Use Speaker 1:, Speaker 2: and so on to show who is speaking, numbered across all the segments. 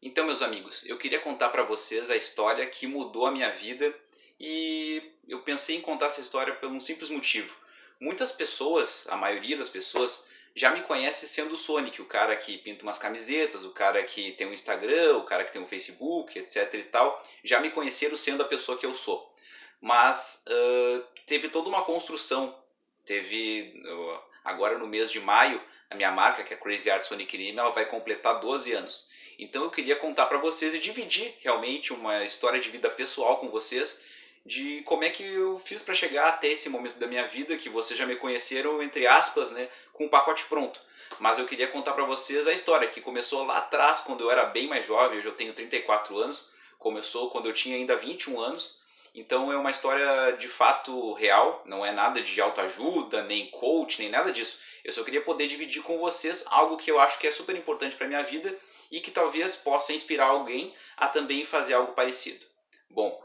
Speaker 1: Então, meus amigos, eu queria contar para vocês a história que mudou a minha vida e eu pensei em contar essa história por um simples motivo. Muitas pessoas, a maioria das pessoas, já me conhece sendo o Sonic, o cara que pinta umas camisetas, o cara que tem um Instagram, o cara que tem um Facebook, etc e tal, já me conheceram sendo a pessoa que eu sou. Mas teve toda uma construção. Agora no mês de maio, a minha marca, que é Crazy Art Sonic Name, ela vai completar 12 anos. Então eu queria contar para vocês e dividir realmente uma história de vida pessoal com vocês, de como é que eu fiz para chegar até esse momento da minha vida, que vocês já me conheceram, entre aspas, né, com o pacote pronto. Mas eu queria contar para vocês a história, que começou lá atrás, quando eu era bem mais jovem, hoje eu tenho 34 anos, começou quando eu tinha ainda 21 anos, então é uma história de fato real, não é nada de autoajuda, nem coach, nem nada disso. Eu só queria poder dividir com vocês algo que eu acho que é super importante para minha vida e que talvez possa inspirar alguém a também fazer algo parecido. Bom,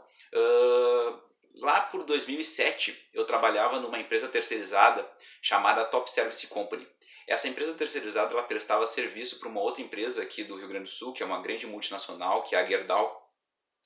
Speaker 1: lá por 2007 eu trabalhava numa empresa terceirizada chamada Top Service Company. Essa empresa terceirizada ela prestava serviço para uma outra empresa aqui do Rio Grande do Sul, que é uma grande multinacional, que é a Gerdau,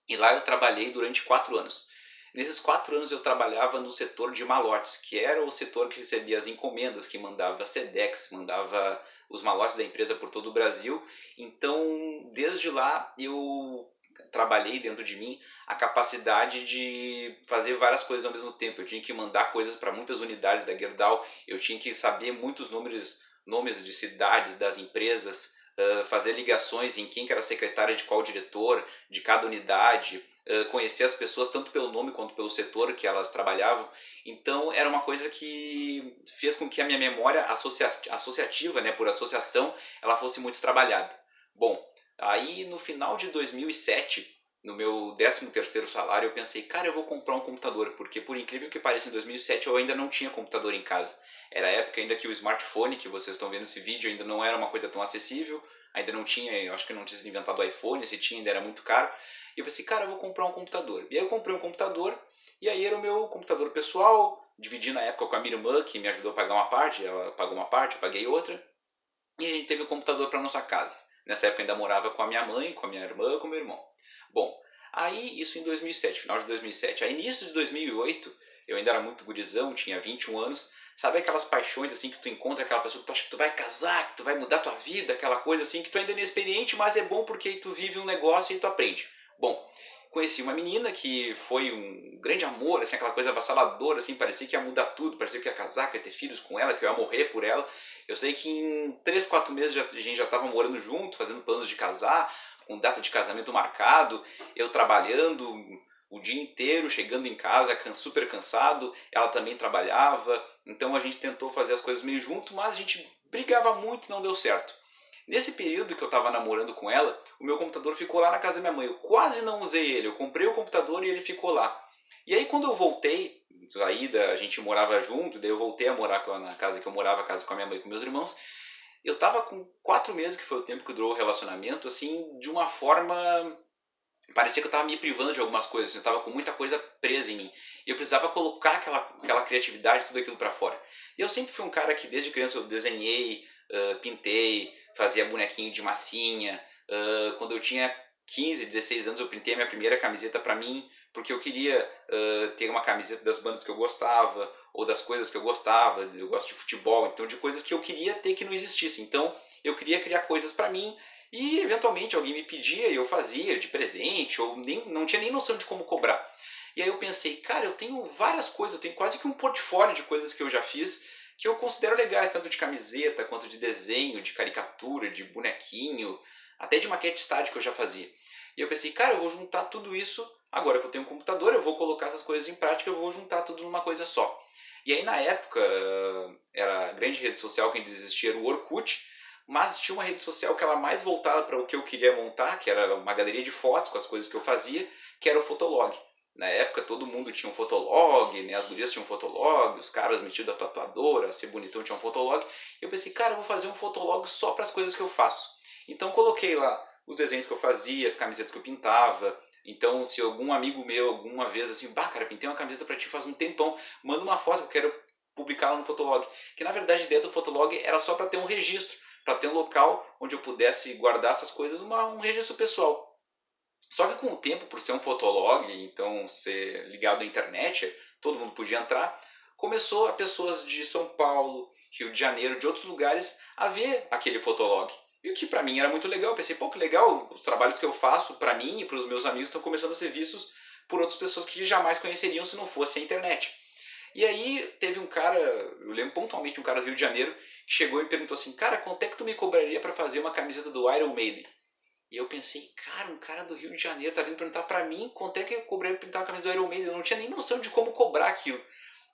Speaker 1: e lá eu trabalhei durante 4 anos. Nesses 4 anos eu trabalhava no setor de malotes, que era o setor que recebia as encomendas, que mandava Sedex, mandava os malotes da empresa por todo o Brasil. Então, desde lá eu trabalhei dentro de mim a capacidade de fazer várias coisas ao mesmo tempo. Eu tinha que mandar coisas para muitas unidades da Gerdau, eu tinha que saber muitos nomes de cidades, das empresas, fazer ligações em quem que era secretária de qual diretor, de cada unidade, conhecer as pessoas tanto pelo nome quanto pelo setor que elas trabalhavam. Então era uma coisa que fez com que a minha memória associativa, né, por associação, ela fosse muito trabalhada. Bom, aí no final de 2007, no meu 13º salário, eu pensei, cara, eu vou comprar um computador, porque por incrível que pareça, em 2007 eu ainda não tinha computador em casa. Era a época ainda que o smartphone, que vocês estão vendo esse vídeo, ainda não era uma coisa tão acessível, ainda não tinha, eu acho que não tinha sido inventado o iPhone, se tinha ainda era muito caro. E eu pensei, cara, eu vou comprar um computador. E aí eu comprei um computador, e aí era o meu computador pessoal, dividi na época com a minha irmã, que me ajudou a pagar uma parte, ela pagou uma parte, eu paguei outra, e a gente teve o computador para nossa casa. Nessa época ainda morava com a minha mãe, com a minha irmã, com o meu irmão. Bom, aí isso em 2007, final de 2007. Aí início de 2008, eu ainda era muito gurizão, tinha 21 anos. Sabe aquelas paixões assim que tu encontra aquela pessoa que tu acha que tu vai casar, que tu vai mudar tua vida, aquela coisa assim que tu ainda é inexperiente, mas é bom porque tu vive um negócio e tu aprende. Bom, conheci uma menina que foi um grande amor, assim, aquela coisa avassaladora, assim, parecia que ia mudar tudo, parecia que ia casar, que ia ter filhos com ela, que eu ia morrer por ela. Eu sei que em 3, 4 meses a gente já estava morando junto, fazendo planos de casar, com data de casamento marcado, eu trabalhando o dia inteiro, chegando em casa super cansado, ela também trabalhava, então a gente tentou fazer as coisas meio junto, mas a gente brigava muito e não deu certo. Nesse período que eu estava namorando com ela, o meu computador ficou lá na casa da minha mãe. Eu quase não usei ele. Eu comprei o computador e ele ficou lá. E aí quando eu voltei, a gente morava junto, daí eu voltei a morar na casa que eu morava, a casa com a minha mãe e com meus irmãos. Eu tava com 4 meses, que foi o tempo que durou o relacionamento, assim, de uma forma. Parecia que eu tava me privando de algumas coisas, eu tava com muita coisa presa em mim. E eu precisava colocar aquela criatividade, tudo aquilo pra fora. E eu sempre fui um cara que desde criança eu desenhei, pintei, fazia bonequinho de massinha. Quando eu tinha 15, 16 anos eu pintei a minha primeira camiseta pra mim, porque eu queria ter uma camiseta das bandas que eu gostava, ou das coisas que eu gostava. Eu gosto de futebol, então de coisas que eu queria ter que não existissem. Então eu queria criar coisas pra mim e eventualmente alguém me pedia e eu fazia de presente, ou nem, não tinha nem noção de como cobrar. E aí eu pensei, cara, eu tenho várias coisas, eu tenho quase que um portfólio de coisas que eu já fiz que eu considero legais, tanto de camiseta, quanto de desenho, de caricatura, de bonequinho, até de maquete estática eu já fazia. E eu pensei, cara, eu vou juntar tudo isso, agora que eu tenho um computador, eu vou colocar essas coisas em prática, eu vou juntar tudo numa coisa só. E aí na época, era a grande rede social que ainda existia, era o Orkut, mas tinha uma rede social que era mais voltada para o que eu queria montar, que era uma galeria de fotos com as coisas que eu fazia, que era o Fotolog. Na época todo mundo tinha um Fotolog, né? As gurias tinham um Fotolog, os caras metidos a tatuadora, ser bonitão tinha um Fotolog. E eu pensei, cara, eu vou fazer um Fotolog só para as coisas que eu faço. Então coloquei lá os desenhos que eu fazia, as camisetas que eu pintava. Então se algum amigo meu alguma vez assim, bah, cara, pintei uma camiseta para ti faz um tempão, manda uma foto que eu quero publicar lá no Fotolog. Que na verdade a ideia do Fotolog era só para ter um registro, para ter um local onde eu pudesse guardar essas coisas, um registro pessoal. Só que com o tempo, por ser um fotolog, então ser ligado à internet, todo mundo podia entrar, começou a pessoas de São Paulo, Rio de Janeiro, de outros lugares, a ver aquele fotolog. E o que para mim era muito legal, eu pensei, pô, que legal, os trabalhos que eu faço para mim e para os meus amigos estão começando a ser vistos por outras pessoas que jamais conheceriam se não fosse a internet. E aí teve um cara, eu lembro pontualmente um cara do Rio de Janeiro, que chegou e perguntou assim, cara, quanto é que tu me cobraria para fazer uma camiseta do Iron Maiden? E eu pensei, cara, um cara do Rio de Janeiro tá vindo perguntar pra mim quanto é que eu cobrei pra pintar uma camisa do Iron Maiden. Eu não tinha nem noção de como cobrar aquilo.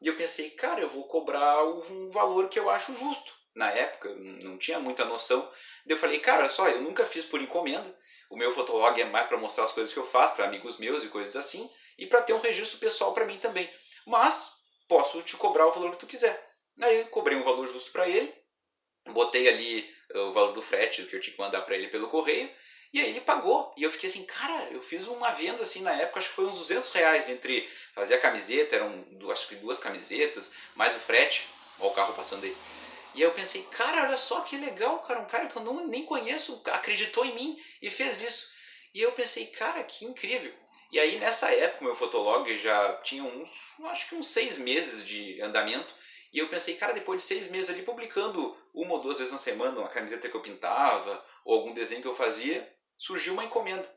Speaker 1: E eu pensei, cara, eu vou cobrar um valor que eu acho justo. Na época, não tinha muita noção. Daí eu falei, cara, olha só, eu nunca fiz por encomenda. O meu fotolog é mais pra mostrar as coisas que eu faço pra amigos meus e coisas assim. E pra ter um registro pessoal pra mim também. Mas, posso te cobrar o valor que tu quiser. Aí eu cobrei um valor justo pra ele. Botei ali o valor do frete que eu tinha que mandar pra ele pelo correio. E aí ele pagou. E eu fiquei assim, cara, eu fiz uma venda assim na época, acho que foi uns R$ 200 entre fazer a camiseta, eram acho que 2 camisetas, mais o frete. Olha o carro passando aí. E aí eu pensei, cara, olha só que legal, cara, um cara que eu nem conheço acreditou em mim e fez isso. E eu pensei, cara, que incrível. E aí nessa época o meu fotolog já tinha acho que uns 6 meses de andamento. E eu pensei, cara, depois de 6 meses ali publicando uma ou duas vezes na semana uma camiseta que eu pintava ou algum desenho que eu fazia, surgiu uma encomenda.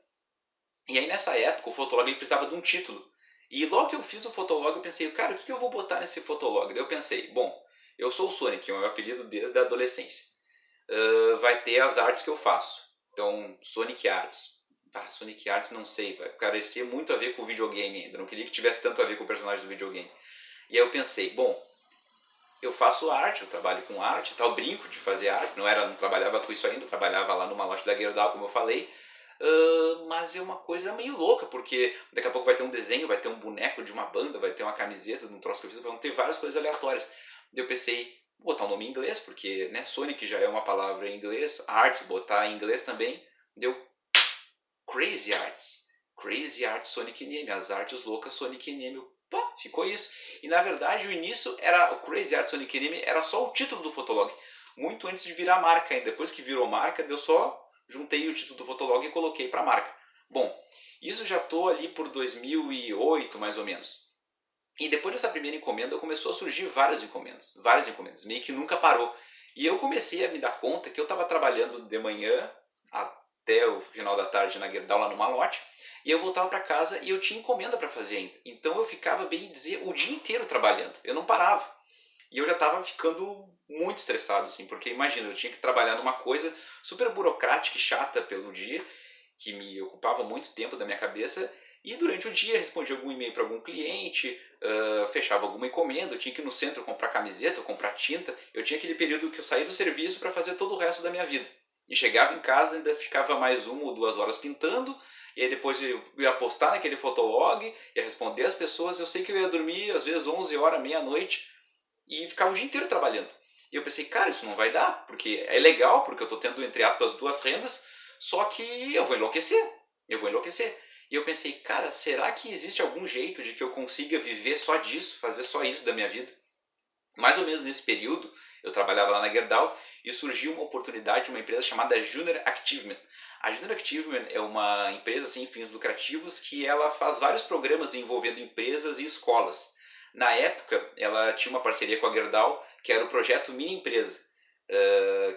Speaker 1: E aí nessa época o Fotolog ele precisava de um título. E logo que eu fiz o Fotolog eu pensei, cara, o que eu vou botar nesse Fotolog? Daí eu pensei, bom, eu sou o Sonic, é o meu apelido desde a adolescência. Vai ter as artes que eu faço. Então, Sonic Arts. Ah, Sonic Arts não sei, vai parecer muito a ver com o videogame ainda. Não queria que tivesse tanto a ver com o personagem do videogame. E aí eu pensei, bom, eu faço arte, eu trabalho com arte, tal, brinco de fazer arte, não trabalhava com isso ainda, eu trabalhava lá numa loja da Gerdau, como eu falei, mas é uma coisa meio louca, porque daqui a pouco vai ter um desenho, vai ter um boneco de uma banda, vai ter uma camiseta de um troço que eu fiz, vão ter várias coisas aleatórias. Daí eu pensei, vou botar um nome em inglês, porque né, Sonic já é uma palavra em inglês, Arts, botar em inglês também, deu Crazy Arts, Crazy Arts Sonic NM, as artes loucas Sonic NM, pá, ficou isso. E na verdade o início era o Crazy Arts Sonic NM, era só o título do Fotolog, muito antes de virar marca ainda. Depois que virou marca, eu só juntei o título do Fotolog e coloquei para marca. Bom, isso já estou ali por 2008 mais ou menos. E depois dessa primeira encomenda começou a surgir várias encomendas, meio que nunca parou. E eu comecei a me dar conta que eu estava trabalhando de manhã até o final da tarde na Gerdau, lá no Malote, e eu voltava para casa e eu tinha encomenda para fazer ainda. Então eu ficava, bem dizer, o dia inteiro trabalhando, eu não parava. E eu já estava ficando muito estressado, assim, porque imagina, eu tinha que trabalhar numa coisa super burocrática e chata pelo dia, que me ocupava muito tempo da minha cabeça, e durante o dia respondia algum e-mail para algum cliente, fechava alguma encomenda, eu tinha que ir no centro comprar camiseta, comprar tinta, eu tinha aquele período que eu saía do serviço para fazer todo o resto da minha vida. E chegava em casa e ainda ficava mais 1 ou 2 horas pintando, e aí depois eu ia postar naquele fotolog, ia responder as pessoas, eu sei que eu ia dormir às vezes 11 horas, meia-noite, e ficava o dia inteiro trabalhando. E eu pensei, cara, isso não vai dar, porque é legal, porque eu estou tendo, entre aspas, 2 rendas, só que eu vou enlouquecer, E eu pensei, cara, será que existe algum jeito de que eu consiga viver só disso, fazer só isso da minha vida? Mais ou menos nesse período, eu trabalhava lá na Gerdau e surgiu uma oportunidade de uma empresa chamada Junior Activement. A Junior Activement é uma empresa sem fins lucrativos que ela faz vários programas envolvendo empresas e escolas. Na época, ela tinha uma parceria com a Gerdau, que era o projeto Mini Empresa,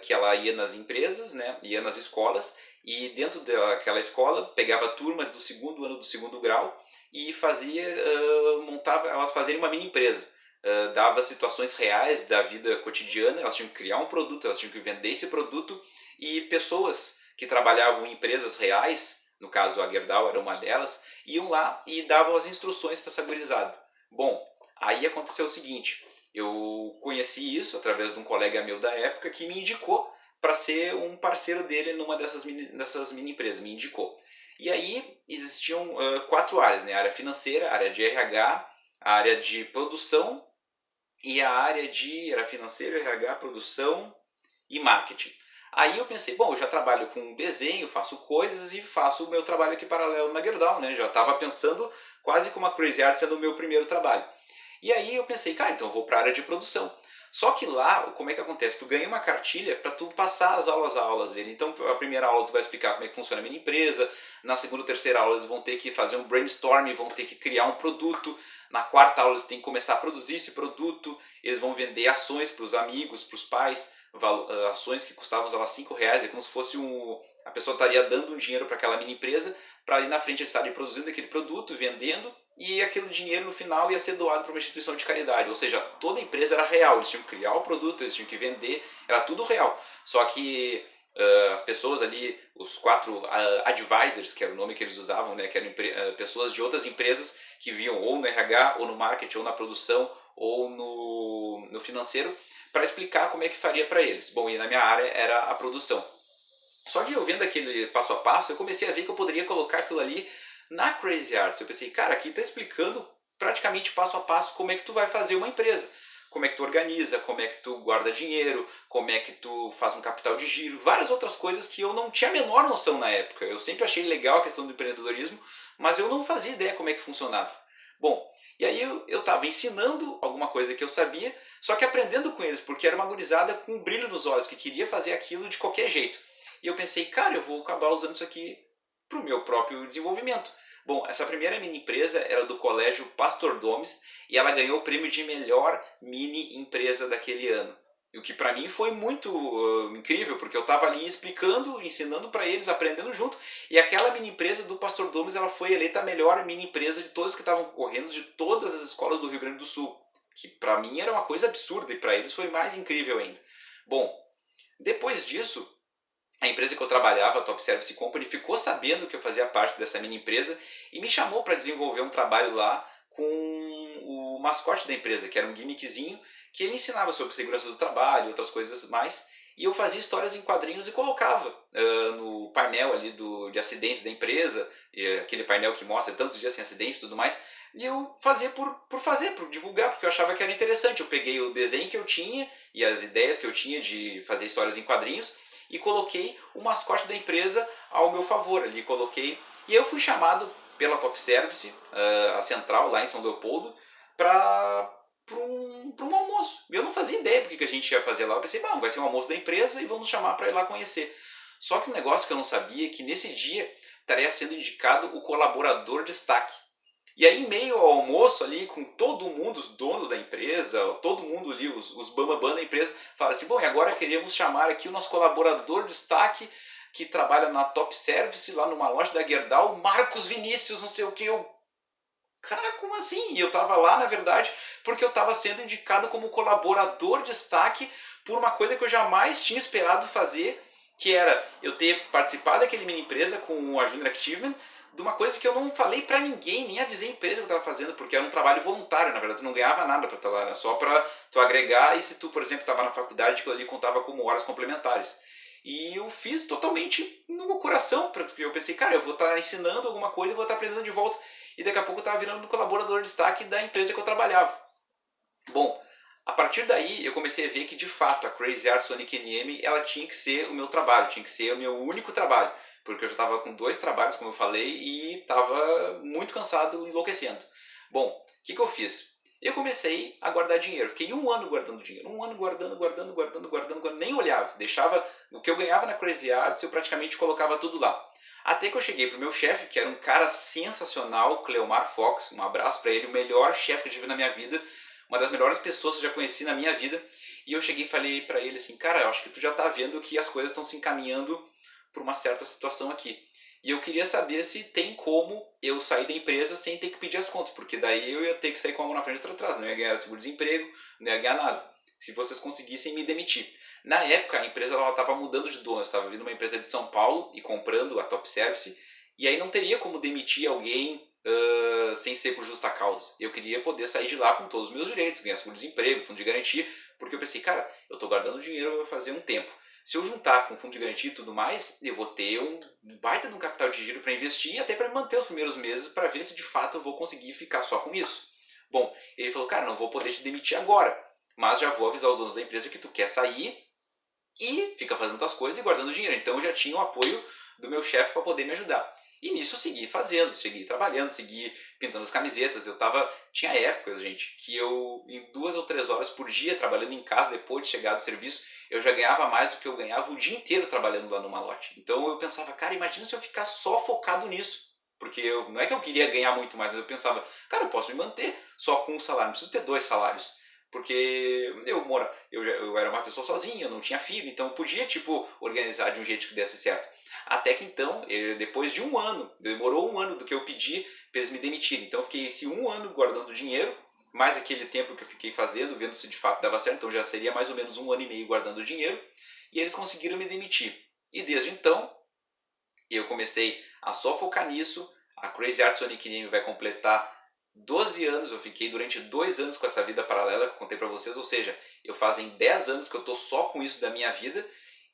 Speaker 1: que ela ia nas empresas, né, ia nas escolas, e dentro daquela escola pegava turmas do segundo ano do segundo grau e montava elas fazerem uma mini empresa. Dava situações reais da vida cotidiana, elas tinham que criar um produto, elas tinham que vender esse produto, e pessoas que trabalhavam em empresas reais, no caso a Gerdau era uma delas, iam lá e davam as instruções para essa gurizada. Bom, aí aconteceu o seguinte, eu conheci isso através de um colega meu da época que me indicou para ser um parceiro dele numa dessas mini empresas, me indicou. E aí existiam 4 áreas, né? A área financeira, a área de RH, a área de produção e a área de era financeiro, RH, produção e marketing. Aí eu pensei, bom, eu já trabalho com desenho, faço coisas e faço o meu trabalho aqui paralelo na Gerdau, né? Já estava pensando quase como a Crazy Art sendo o meu primeiro trabalho. E aí eu pensei, cara, então eu vou para a área de produção. Só que lá, como é que acontece? Tu ganha uma cartilha para tu passar as aulas dele. Então, a primeira aula tu vai explicar como é que funciona a minha empresa, na segunda ou terceira aula eles vão ter que fazer um brainstorming, vão ter que criar um produto, na quarta aula eles têm que começar a produzir esse produto, eles vão vender ações para os amigos, para os pais, ações que custavam lá R$5, é como se fosse a pessoa estaria dando um dinheiro para aquela mini empresa, para ali na frente eles estarem produzindo aquele produto, vendendo, e aquele dinheiro no final ia ser doado para uma instituição de caridade. Ou seja, toda a empresa era real, eles tinham que criar o produto, eles tinham que vender, era tudo real. Só que as pessoas ali, os 4 advisors, que era o nome que eles usavam, né, que eram pessoas de outras empresas que viam ou no RH, ou no marketing, ou na produção, ou no financeiro, para explicar como é que faria para eles. Bom, e na minha área era a produção. Só que eu vendo aquele passo a passo, eu comecei a ver que eu poderia colocar aquilo ali na Crazy Arts. Eu pensei, cara, aqui está explicando praticamente passo a passo como é que tu vai fazer uma empresa. Como é que tu organiza, como é que tu guarda dinheiro, como é que tu faz um capital de giro, várias outras coisas que eu não tinha a menor noção na época. Eu sempre achei legal a questão do empreendedorismo, mas eu não fazia ideia como é que funcionava. Bom, e aí eu estava ensinando alguma coisa que eu sabia, só que aprendendo com eles, porque era uma gurizada com um brilho nos olhos, que queria fazer aquilo de qualquer jeito. E eu pensei, cara, eu vou acabar usando isso aqui para o meu próprio desenvolvimento. Bom, essa primeira mini empresa era do colégio Pastor Domes e ela ganhou o prêmio de melhor mini empresa daquele ano. E o que para mim foi muito incrível, porque eu estava ali explicando, ensinando para eles, aprendendo junto. E aquela mini empresa do Pastor Domes, ela foi eleita a melhor mini empresa de todas que estavam concorrendo, de todas as escolas do Rio Grande do Sul. Que para mim era uma coisa absurda e para eles foi mais incrível ainda. Bom, depois disso, a empresa que eu trabalhava, a Top Service Company, ficou sabendo que eu fazia parte dessa mini empresa e me chamou para desenvolver um trabalho lá com o mascote da empresa, que era um gimmickzinho, que ele ensinava sobre segurança do trabalho e outras coisas mais. E eu fazia histórias em quadrinhos e colocava no painel ali de acidentes da empresa, aquele painel que mostra tantos dias sem acidente e tudo mais. E eu fazia por fazer, por divulgar, porque eu achava que era interessante. Eu peguei o desenho que eu tinha e as ideias que eu tinha de fazer histórias em quadrinhos e coloquei o mascote da empresa ao meu favor ali, coloquei. E eu fui chamado pela Top Service, a central lá em São Leopoldo, para um almoço. Eu não fazia ideia do que a gente ia fazer lá. Eu pensei, vai ser um almoço da empresa e vão nos chamar para ir lá conhecer. Só que o negócio que eu não sabia é que nesse dia estaria sendo indicado o colaborador destaque. E aí, em meio ao almoço ali, com todo mundo, os donos da empresa, todo mundo ali, os bambambam da empresa, falaram assim, bom, e agora queríamos chamar aqui o nosso colaborador de destaque, que trabalha na Top Service, lá numa loja da Gerdau, Marcos Vinícius, não sei o que, cara, como assim? E eu tava lá, na verdade, porque eu tava sendo indicado como colaborador de destaque por uma coisa que eu jamais tinha esperado fazer, que era eu ter participado daquele mini empresa com a Junior Achievement, de uma coisa que eu não falei pra ninguém, nem avisei a empresa que eu tava fazendo, porque era um trabalho voluntário, na verdade, tu não ganhava nada pra estar lá, era só pra tu agregar, e se tu, por exemplo, tava na faculdade, aquilo ali contava como horas complementares. E eu fiz totalmente no meu coração, porque eu pensei, cara, eu vou estar ensinando alguma coisa e vou estar aprendendo de volta. E daqui a pouco eu estava virando um colaborador de destaque da empresa que eu trabalhava. Bom, a partir daí eu comecei a ver que de fato a Crazy Art Sonic NM ela tinha que ser o meu trabalho, tinha que ser o meu único trabalho, porque eu já estava com 2 trabalhos, como eu falei, e estava muito cansado, enlouquecendo. Bom, o que eu fiz? Eu comecei a guardar dinheiro, fiquei 1 ano guardando dinheiro, 1 ano guardando, nem olhava, deixava o que eu ganhava na Crazy Arts, eu praticamente colocava tudo lá. Até que eu cheguei pro meu chefe, que era um cara sensacional, Cleomar Fox, um abraço para ele, o melhor chefe que eu tive na minha vida, uma das melhores pessoas que eu já conheci na minha vida. E eu cheguei e falei para ele assim, cara, eu acho que tu já tá vendo que as coisas estão se encaminhando para uma certa situação aqui. E eu queria saber se tem como eu sair da empresa sem ter que pedir as contas, porque daí eu ia ter que sair com a mão na frente e outra atrás, não ia ganhar seguro-desemprego, não ia ganhar nada, se vocês conseguissem me demitir. Na época, a empresa estava mudando de dono, estava vindo uma empresa de São Paulo e comprando a Top Service, e aí não teria como demitir alguém sem ser por justa causa. Eu queria poder sair de lá com todos os meus direitos, ganhar seguro-desemprego, fundo de garantia, porque eu pensei, cara, eu estou guardando dinheiro vai fazer um tempo. Se eu juntar com fundo de garantia e tudo mais, eu vou ter um baita de um capital de giro para investir e até para manter os primeiros meses para ver se de fato eu vou conseguir ficar só com isso. Bom, ele falou, cara, não vou poder te demitir agora, mas já vou avisar os donos da empresa que tu quer sair e fica fazendo tuas coisas e guardando dinheiro. Então eu já tinha o apoio do meu chefe para poder me ajudar. E nisso eu segui fazendo, segui trabalhando, segui pintando as camisetas. Tinha épocas, gente, que eu, em 2 ou 3 horas por dia, trabalhando em casa, depois de chegar do serviço, eu já ganhava mais do que eu ganhava o dia inteiro trabalhando lá no malote. Então eu pensava, cara, imagina se eu ficar só focado nisso. Porque não é que eu queria ganhar muito mais, mas eu pensava, cara, eu posso me manter só com um salário, não preciso ter 2 salários. Porque eu era uma pessoa sozinha, eu não tinha filho, então eu podia, tipo, organizar de um jeito que desse certo. Até que então, depois de um ano, demorou um ano do que eu pedi para eles me demitirem. Então eu fiquei esse um ano guardando dinheiro, mais aquele tempo que eu fiquei fazendo, vendo se de fato dava certo, então já seria mais ou menos um ano e meio guardando dinheiro, e eles conseguiram me demitir. E desde então, eu comecei a só focar nisso. A Crazy Art Sonic Name vai completar 12 anos, eu fiquei durante 2 anos com essa vida paralela que eu contei pra vocês, ou seja, eu fazem 10 anos que eu tô só com isso da minha vida,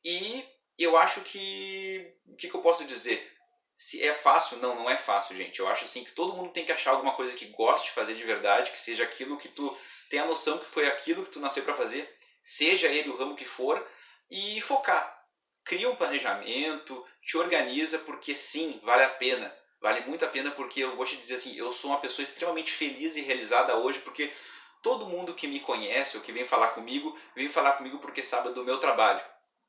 Speaker 1: e eu acho que... o que eu posso dizer? Se é fácil? Não, não é fácil, gente. Eu acho assim que todo mundo tem que achar alguma coisa que goste de fazer de verdade, que seja aquilo que tu tem a noção que foi aquilo que tu nasceu pra fazer, seja ele o ramo que for, e focar. Cria um planejamento, te organiza, porque sim, vale a pena. Vale muito a pena, porque eu vou te dizer assim, eu sou uma pessoa extremamente feliz e realizada hoje, porque todo mundo que me conhece ou que vem falar comigo porque sabe do meu trabalho.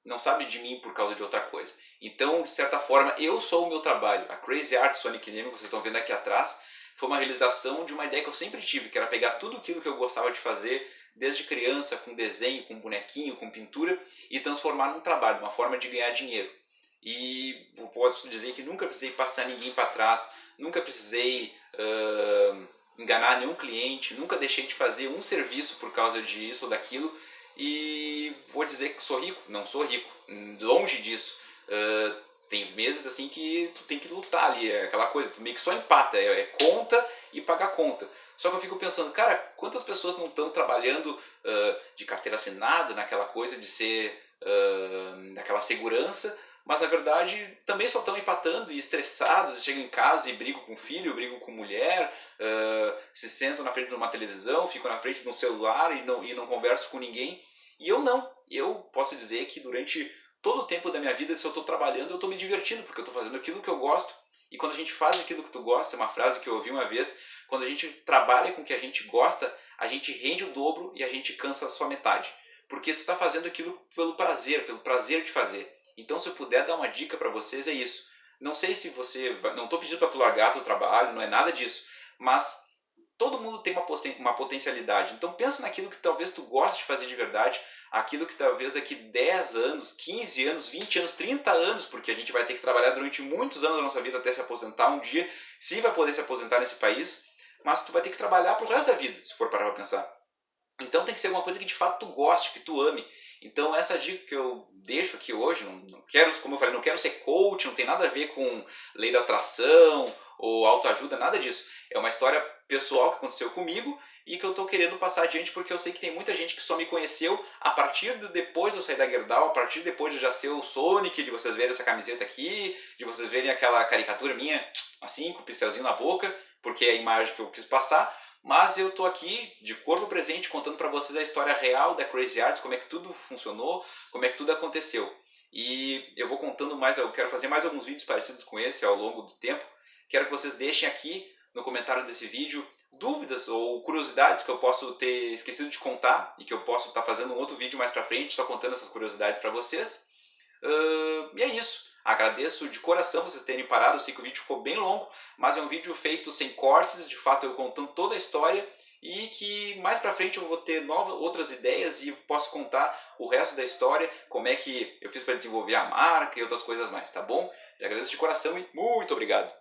Speaker 1: Não sabe de mim por causa de outra coisa. Então, de certa forma, eu sou o meu trabalho. A Crazy Art Sonic Name, vocês estão vendo aqui atrás, foi uma realização de uma ideia que eu sempre tive, que era pegar tudo aquilo que eu gostava de fazer desde criança, com desenho, com bonequinho, com pintura, e transformar num trabalho, uma forma de ganhar dinheiro. E posso dizer que nunca precisei passar ninguém para trás, nunca precisei enganar nenhum cliente, nunca deixei de fazer um serviço por causa disso ou daquilo. E vou dizer que sou rico? Não sou rico, longe disso. Tem meses assim que tu tem que lutar ali, é aquela coisa, tu meio que só empata, é conta e pagar conta. Só que eu fico pensando, cara, quantas pessoas não estão trabalhando de carteira assinada, naquela coisa de ser, naquela segurança, mas na verdade também só estão empatando e estressados, e chegam em casa e brigam com o filho, brigam com mulher, se sentam na frente de uma televisão, ficam na frente de um celular e não conversam com ninguém. E eu não, eu posso dizer que durante todo o tempo da minha vida, se eu estou trabalhando, eu estou me divertindo, porque eu estou fazendo aquilo que eu gosto. E quando a gente faz aquilo que tu gosta, é uma frase que eu ouvi uma vez, quando a gente trabalha com o que a gente gosta, a gente rende o dobro e a gente cansa só metade. Porque tu está fazendo aquilo pelo prazer de fazer. Então, se eu puder dar uma dica para vocês, é isso. Não sei se você... não estou pedindo para tu largar teu trabalho, não é nada disso. Mas todo mundo tem uma potencialidade. Então pensa naquilo que talvez tu goste de fazer de verdade, aquilo que talvez daqui 10 anos, 15 anos, 20 anos, 30 anos, porque a gente vai ter que trabalhar durante muitos anos da nossa vida até se aposentar um dia, se vai poder se aposentar nesse país, mas tu vai ter que trabalhar pro resto da vida, se for parar pra pensar. Então tem que ser alguma coisa que de fato tu goste, que tu ame. Então essa dica que eu deixo aqui hoje, não quero, como eu falei, não quero ser coach, não tem nada a ver com lei da atração ou autoajuda, nada disso. É uma história pessoal que aconteceu comigo e que eu estou querendo passar adiante porque eu sei que tem muita gente que só me conheceu a partir de depois de eu sair da Gerdau, a partir depois de eu já ser o Sonic, de vocês verem essa camiseta aqui, de vocês verem aquela caricatura minha, assim, com o pincelzinho na boca, porque é a imagem que eu quis passar. Mas eu tô aqui de corpo presente contando para vocês a história real da Crazy Arts, como é que tudo funcionou, como é que tudo aconteceu. E eu vou contando mais, eu quero fazer mais alguns vídeos parecidos com esse ao longo do tempo. Quero que vocês deixem aqui no comentário desse vídeo dúvidas ou curiosidades que eu posso ter esquecido de contar e que eu posso estar fazendo um outro vídeo mais pra frente só contando essas curiosidades para vocês. E é isso. Agradeço de coração vocês terem parado, eu sei que o vídeo ficou bem longo, mas é um vídeo feito sem cortes, de fato eu contando toda a história e que mais pra frente eu vou ter outras ideias e posso contar o resto da história, como é que eu fiz para desenvolver a marca e outras coisas mais, tá bom? Eu agradeço de coração e muito obrigado!